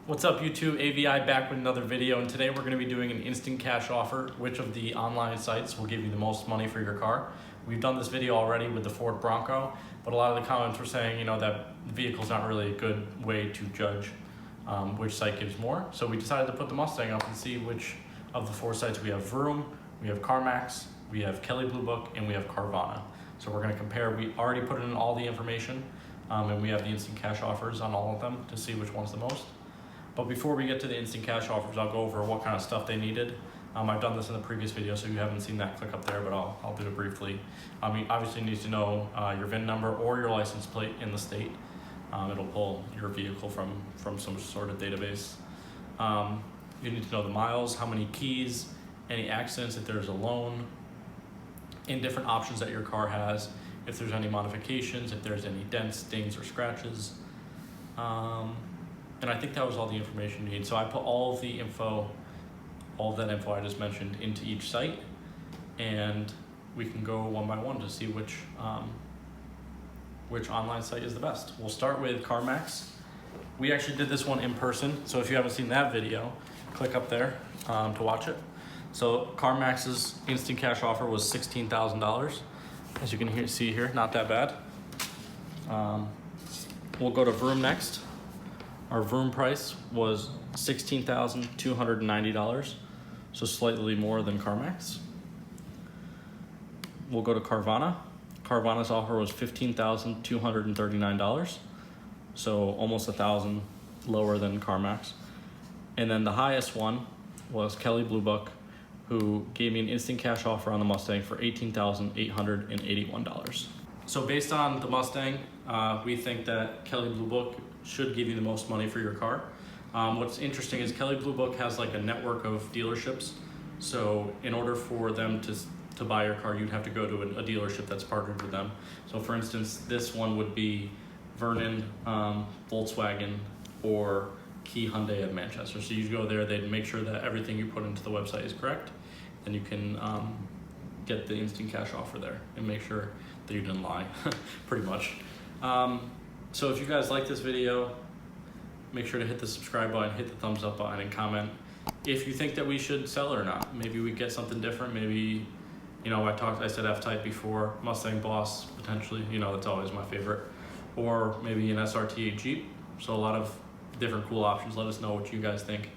What's up YouTube, AVI back with another video, and today we're going to be doing an instant cash offer. Which of the online sites will give you the most money for your car? We've done this video already with the Ford Bronco, but a lot of the comments were saying, that the vehicle's not really a good way to judge which site gives more. So we decided to put the Mustang up and see which of the four sites. We have Vroom, we have Carmax, we have Kelley Blue Book, and we have Carvana. So we're going to compare. We already put in all the information, and we have the instant cash offers on all of them to see which one's the most. But before we get to the instant cash offers, I'll go over what kind of stuff they needed. I've done this in the previous video, so if you haven't seen that, click up there, but I'll do it briefly. You obviously need to know your VIN number or your license plate in the state. It'll pull your vehicle from some sort of database. You need to know the miles, how many keys, any accidents, if there's a loan, and different options that your car has, if there's any modifications, if there's any dents, dings, or scratches. And I think that was all the information you need. So I put all of that info I just mentioned into each site, and we can go one by one to see which online site is the best. We'll start with Carmax. We actually did this one in person, so if you haven't seen that video, click up there to watch it. So Carmax's instant cash offer was $16,000. As you can see here, not that bad. We'll go to Vroom next. Our Vroom price was $16,290, so slightly more than Carmax. We'll go to Carvana. Carvana's offer was $15,239, so almost $1,000 lower than Carmax. And then the highest one was Kelley Blue Book, who gave me an instant cash offer on the Mustang for $18,881. So based on the Mustang, we think that Kelley Blue Book should give you the most money for your car. What's interesting is Kelley Blue Book has like a network of dealerships. So in order for them to buy your car, you'd have to go to a dealership that's partnered with them. So for instance, this one would be Vernon, Volkswagen, or Key Hyundai of Manchester. So you go there, they'd make sure that everything you put into the website is correct, and you can get the instant cash offer there and make sure that you didn't lie, pretty much. So if you guys like this video, make sure to hit the subscribe button, hit the thumbs up button, and comment if you think that we should sell it or not. Maybe we get something different. Maybe, I said F-Type before, Mustang Boss, potentially, that's always my favorite. Or maybe an SRT Jeep. So a lot of different cool options. Let us know what you guys think,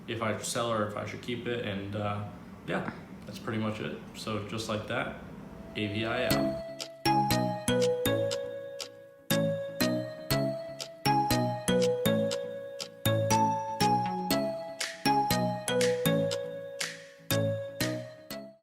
if I should sell or if I should keep it. And yeah, that's pretty much it. So just like that, AVI out.